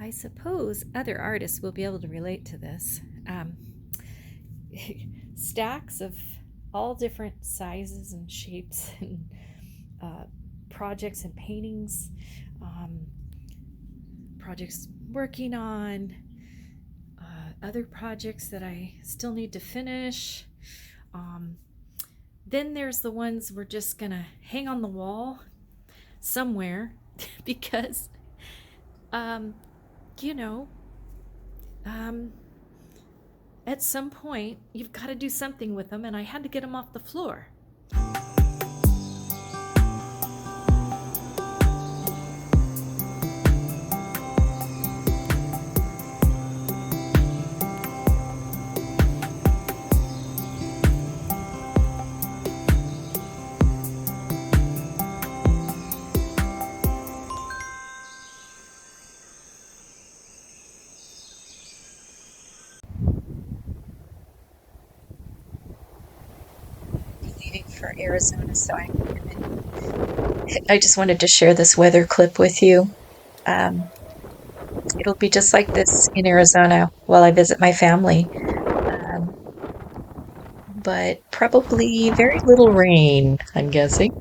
I suppose other artists will be able to relate to this. Um, Stacks of all different sizes and shapes and uh, projects and paintings, um, projects working on, other projects that I still need to finish. Um, then there's the ones we're just gonna hang on the wall somewhere because, um, you know, um, at some point you've got to do something with them, and I had to get them off the floor. Leaving for Arizona, so I just wanted to share this weather clip with you. Um, it'll be just like this in Arizona while I visit my family, um, but probably very little rain, I'm guessing.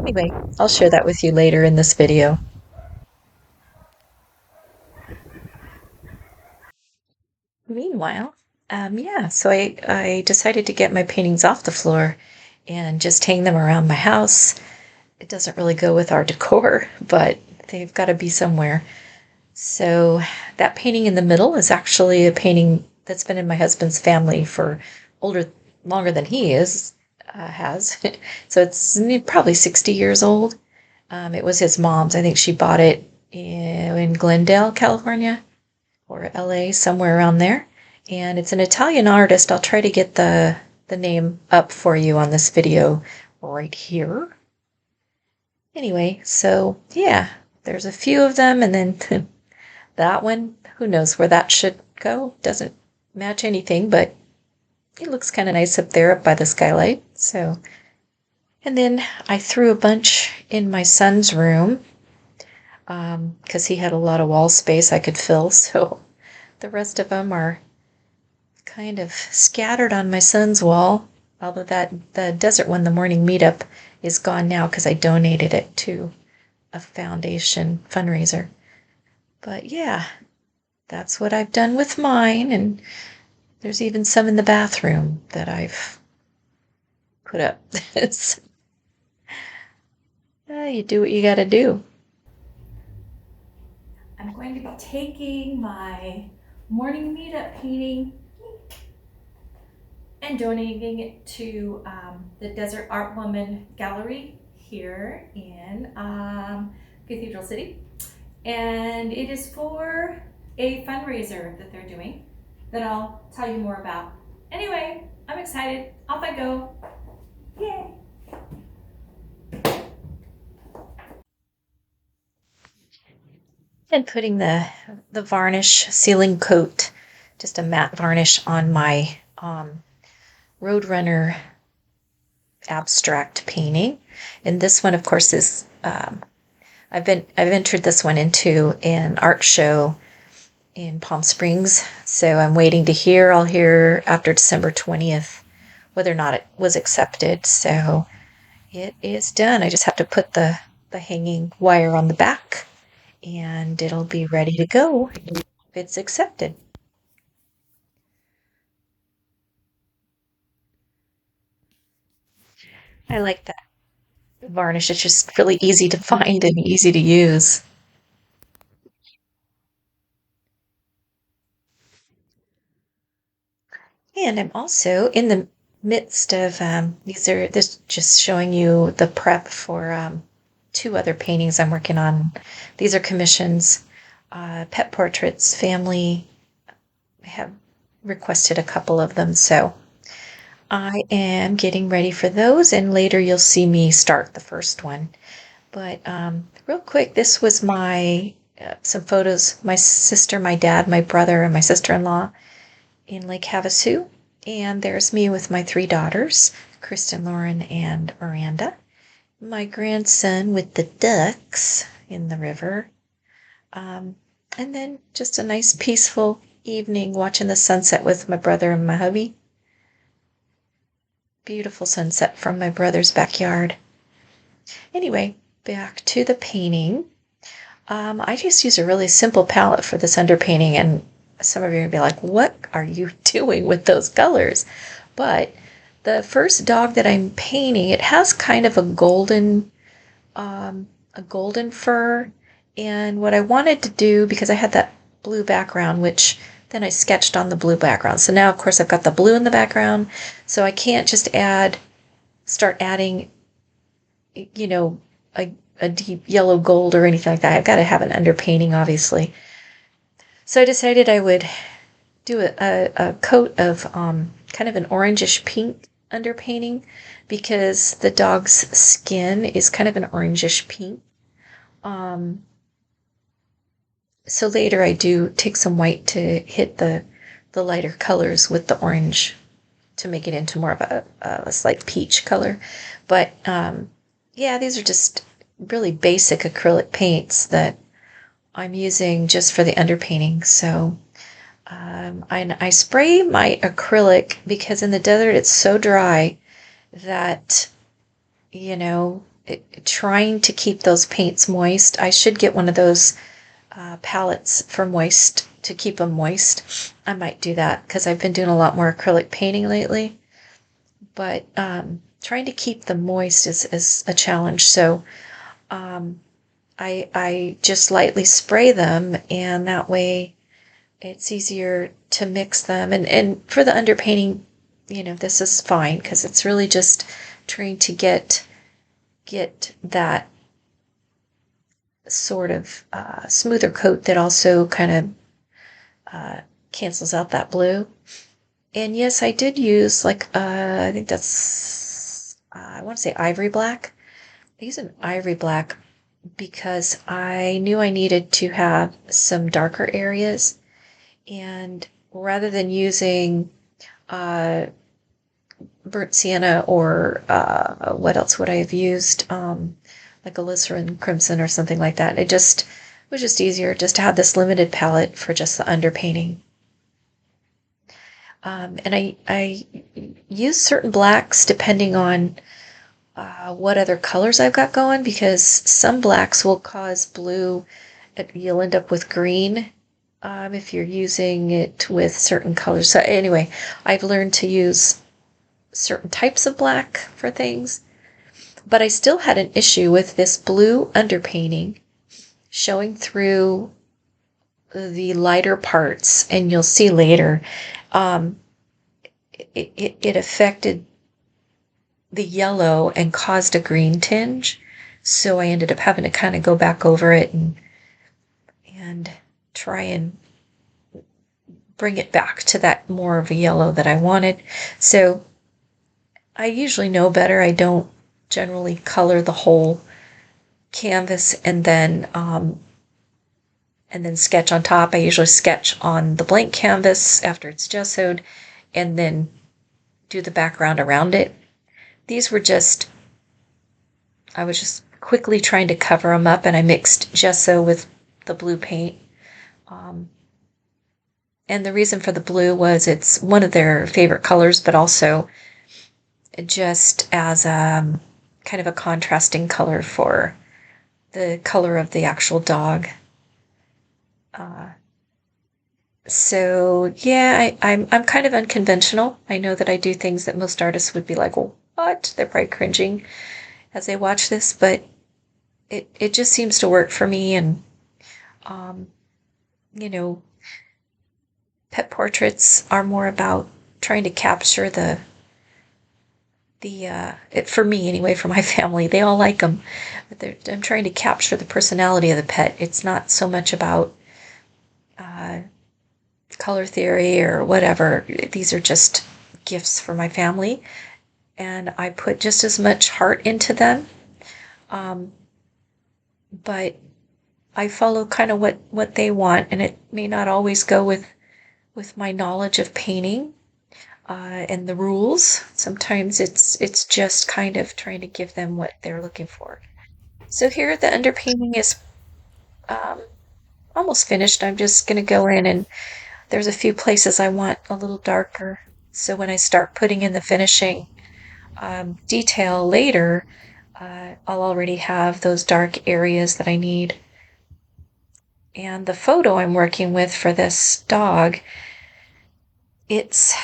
Anyway, I'll share that with you later in this video. Meanwhile, yeah, so I decided to get my paintings off the floor and just hang them around my house. It doesn't really go with our decor, but they've got to be somewhere. So that painting in the middle is actually a painting that's been in my husband's family for older, longer than he has. So it's probably 60 years old. It was his mom's. I think she bought it in Glendale, California, or LA, somewhere around there. And it's an Italian artist. I'll try to get the name up for you on this video right here. Anyway, so yeah, there's a few of them, and then that one, who knows where that should go? Doesn't match anything, but it looks kind of nice up there up by the skylight. So, and then I threw a bunch in my son's room because he had a lot of wall space I could fill. So the rest of them are kind of scattered on my son's wall. Although that the desert one, the morning meetup, is gone now because I donated it to a foundation fundraiser. But yeah, that's what I've done with mine, and there's even some in the bathroom that I've put up. It's, you do what you got to do. I'm going to be taking my morning meetup painting and donating it to the Desert Art Woman Gallery here in Cathedral City. And it is for a fundraiser that they're doing that I'll tell you more about. Anyway, I'm excited. Off I go. Yay! And putting the varnish sealing coat, just a matte varnish on my Roadrunner abstract painting. And this one, of course, is I've entered this one into an art show in Palm Springs. So I'm waiting to hear. I'll hear after December 20th whether or not it was accepted. So it is done. I just have to put the hanging wire on the back and it'll be ready to go if it's accepted. I like that varnish. It's just really easy to find and easy to use. And I'm also in the midst of this just showing you the prep for two other paintings I'm working on. These are commissions, pet portraits. Family have requested a couple of them, so I am getting ready for those, and later you'll see me start the first one. But real quick, this was my some photos. My sister, my dad, my brother, and my sister-in-law in Lake Havasu. And there's me with my three daughters, Kristen, Lauren, and Miranda. My grandson with the ducks in the river. Um, And then just a nice peaceful evening watching the sunset with my brother and my hubby. Beautiful sunset from my brother's backyard. Anyway, back to the painting. I just use a really simple palette for this underpainting, and some of you are gonna be like, what are you doing with those colors? But the first dog that I'm painting, it has kind of a golden fur. And what I wanted to do, because I had that blue background, which then I sketched on the blue background. So now, of course, I've got the blue in the background. So I can't just start adding, you know, a deep yellow gold or anything like that. I've got to have an underpainting, obviously. So I decided I would do a coat of kind of an orangish pink underpainting because the dog's skin is kind of an orangish pink. Um, so later I do take some white to hit the lighter colors with the orange to make it into more of a slight peach color. But yeah, these are just really basic acrylic paints that I'm using just for the underpainting. So I spray my acrylic because in the desert it's so dry that, trying to keep those paints moist. I should get one of those palettes for moist to keep them moist. I might do that because I've been doing a lot more acrylic painting lately. But trying to keep them moist is a challenge. So I just lightly spray them, and that way it's easier to mix them. And for the underpainting, this is fine because it's really just trying to get that sort of smoother coat that also kind of cancels out that blue. And yes, I did use I think that's, I want to say ivory black. I use an ivory black because I knew I needed to have some darker areas. And rather than using burnt sienna or what else would I have used? Like glycerin crimson or something like that. It was just easier just to have this limited palette for just the underpainting. And I use certain blacks depending on what other colors I've got going, because some blacks will cause blue. You'll end up with green if you're using it with certain colors. So anyway, I've learned to use certain types of black for things, but I still had an issue with this blue underpainting showing through the lighter parts, and you'll see later it affected the yellow and caused a green tinge. So I ended up having to kind of go back over it and try and bring it back to that more of a yellow that I wanted. So I usually know better. I don't generally color the whole canvas and then sketch on top. I usually sketch on the blank canvas after it's gessoed and then do the background around it. These were I was just quickly trying to cover them up, and I mixed gesso with the blue paint. And the reason for the blue was it's one of their favorite colors, but also just as kind of a contrasting color for the color of the actual dog. So yeah, I'm kind of unconventional. I know that I do things that most artists would be like, well, what? They're probably cringing as they watch this, but it just seems to work for me. And pet portraits are more about trying to capture for me anyway, for my family, they all like them, but I'm trying to capture the personality of the pet. It's not so much about color theory or whatever. These are just gifts for my family, and I put just as much heart into them. But I follow kind of what they want, and it may not always go with my knowledge of painting and the rules. Sometimes it's just kind of trying to give them what they're looking for. So here the underpainting is almost finished. I'm just going to go in, and there's a few places I want a little darker. So when I start putting in the finishing detail later, I'll already have those dark areas that I need. And the photo I'm working with for this dog, it's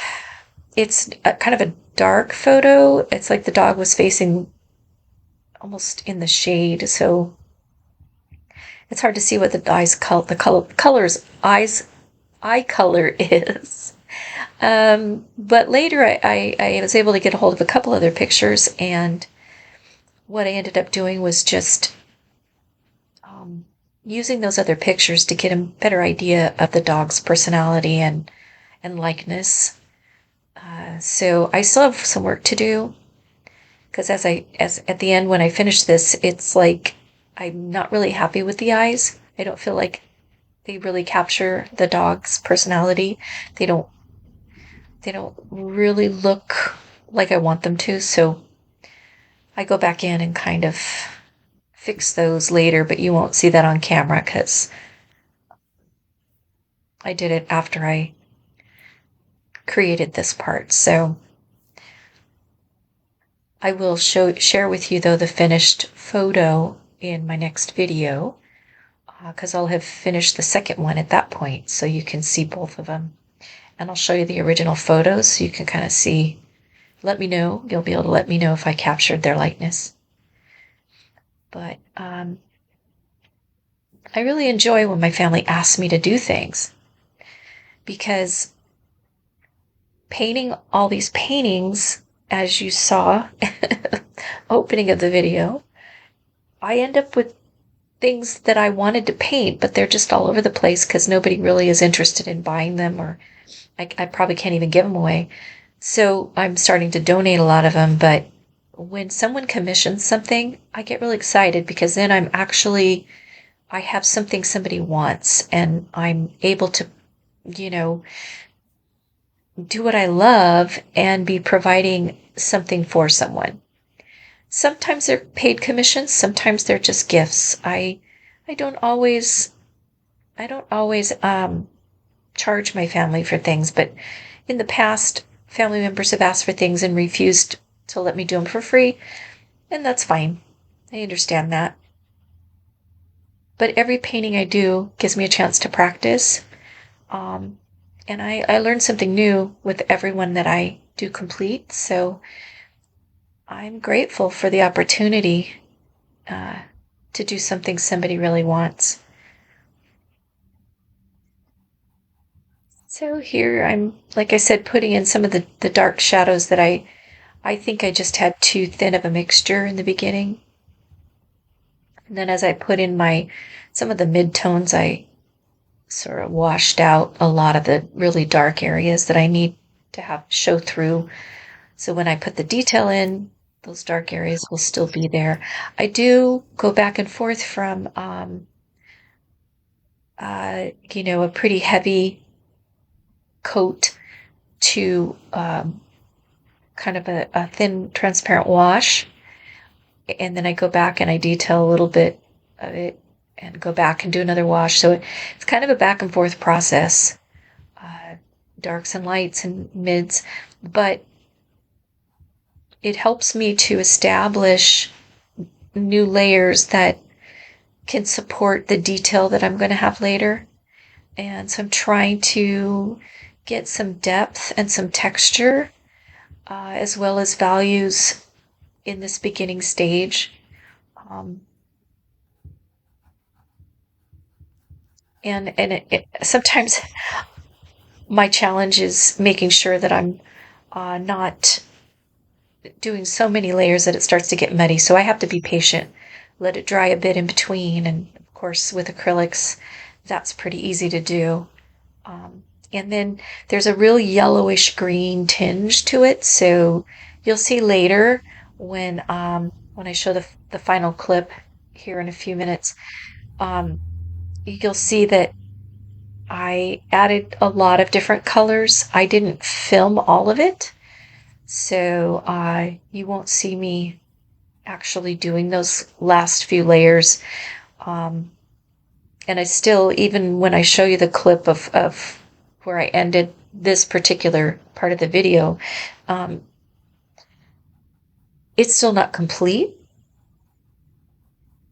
it's a kind of a dark photo. It's like the dog was facing almost in the shade, so it's hard to see what the color's eye color is. But later I was able to get a hold of a couple other pictures, and what I ended up doing was just um, using those other pictures to get a better idea of the dog's personality and likeness. So I still have some work to do because as at the end when I finish this, it's like I'm not really happy with the eyes. I don't feel like they really capture the dog's personality. They don't they don't really look like I want them to. So I go back in and kind of fix those later, but you won't see that on camera because I did it after I created this part. So I will share with you though the finished photo in my next video because I'll have finished the second one at that point, so you can see both of them. And I'll show you the original photos so you can kind of see. Let me know. You'll be able to let me know if I captured their likeness. But I really enjoy when my family asks me to do things because painting all these paintings, as you saw, opening of the video, I end up with things that I wanted to paint, but they're just all over the place because nobody really is interested in buying them, or I probably can't even give them away. So I'm starting to donate a lot of them. But when someone commissions something, I get really excited because then I have something somebody wants and I'm able to, you know, do what I love and be providing something for someone. Sometimes they're paid commissions, sometimes they're just gifts. I don't always I don't always charge my family for things, but in the past, family members have asked for things and refused to let me do them for free, and that's fine. I understand that. But every painting I do gives me a chance to practice. Um, and I learn something new with every one that I do complete. So I'm grateful for the opportunity uh, to do something somebody really wants. So here I'm, like I said, putting in some of the dark shadows that I think I just had too thin of a mixture in the beginning. And then as I put in some of the mid-tones, I sort of washed out a lot of the really dark areas that I need to have show through. So when I put the detail in, those dark areas will still be there. I do go back and forth from, a pretty heavy coat to kind of a thin, transparent wash. And then I go back and I detail a little bit of it and go back and do another wash. So it's kind of a back and forth process, darks and lights and mids, but it helps me to establish new layers that can support the detail that I'm going to have later. And so I'm trying to get some depth and some texture, as well as values in this beginning stage. Um, and sometimes my challenge is making sure that I'm not doing so many layers that it starts to get muddy. So I have to be patient, let it dry a bit in between. And of course, with acrylics, that's pretty easy to do. And then there's a real yellowish green tinge to it. So you'll see later when I show the final clip here in a few minutes, um, you'll see that I added a lot of different colors. I didn't film all of it, so you won't see me actually doing those last few layers. Um, And I still, even when I show you the clip of where I ended this particular part of the video, um, it's still not complete.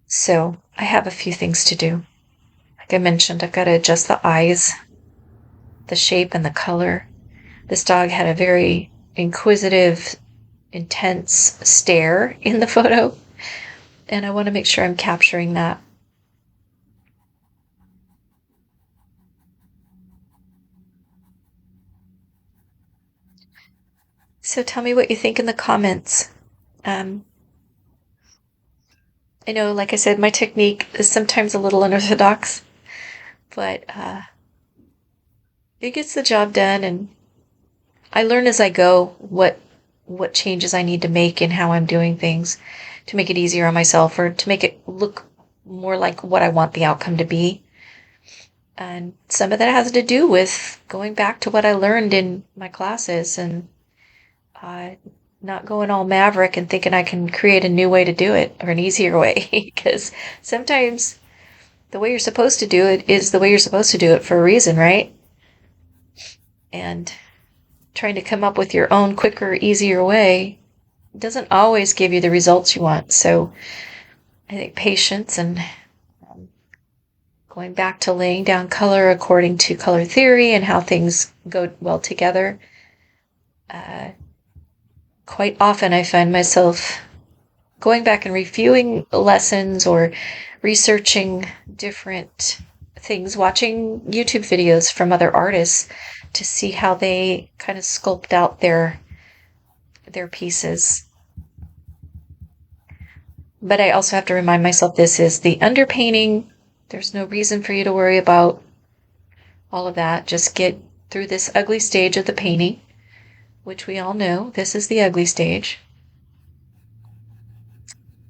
So I have a few things to do. Like I mentioned, I've got to adjust the eyes, the shape, and the color. This dog had a very inquisitive, intense stare in the photo, and I want to make sure I'm capturing that. So tell me what you think in the comments. Um, I know, like I said, my technique is sometimes a little unorthodox, but it gets the job done, and I learn as I go what changes I need to make in how I'm doing things to make it easier on myself or to make it look more like what I want the outcome to be. And some of that has to do with going back to what I learned in my classes and uh, not going all maverick and thinking I can create a new way to do it or an easier way. Because sometimes the way you're supposed to do it is the way you're supposed to do it for a reason, right? And trying to come up with your own quicker, easier way doesn't always give you the results you want. So I think patience and going back to laying down color according to color theory and how things go well together. Quite often I find myself going back and reviewing lessons or researching different things, watching YouTube videos from other artists to see how they kind of sculpt out their pieces. But I also have to remind myself this is the underpainting. There's no reason for you to worry about all of that. Just get through this ugly stage of the painting, which we all know this is the ugly stage.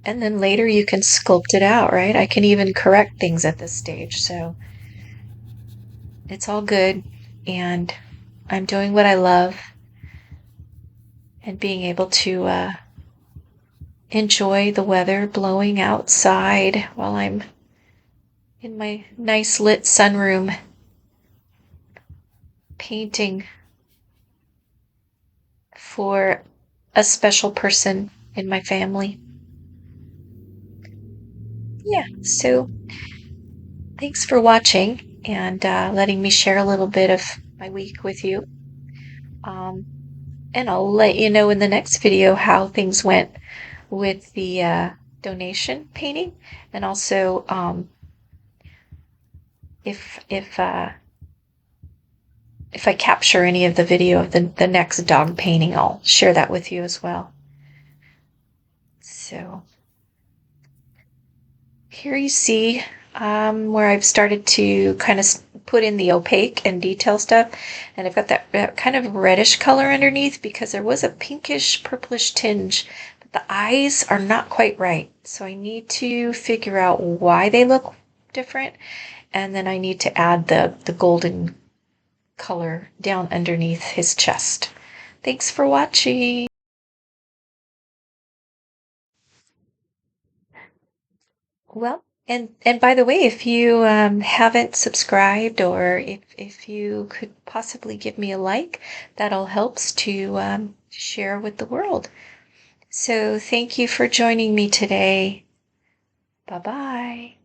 And then later you can sculpt it out, right? I can even correct things at this stage. So it's all good. And I'm doing what I love and being able to enjoy the weather blowing outside while I'm in my nice lit sunroom painting for a special person in my family. Yeah, so thanks for watching and letting me share a little bit of my week with you. Um, and I'll let you know in the next video how things went with the donation painting, and also if I capture any of the video of the next dog painting, I'll share that with you as well. So here you see where I've started to kind of put in the opaque and detail stuff, and I've got that kind of reddish color underneath because there was a pinkish purplish tinge, but the eyes are not quite right, so I need to figure out why they look different, and then I need to add the golden color down underneath his chest. Thanks for watching. Well, and by the way, if you haven't subscribed, or if you could possibly give me a like, that all helps to share with the world. So thank you for joining me today. Bye bye.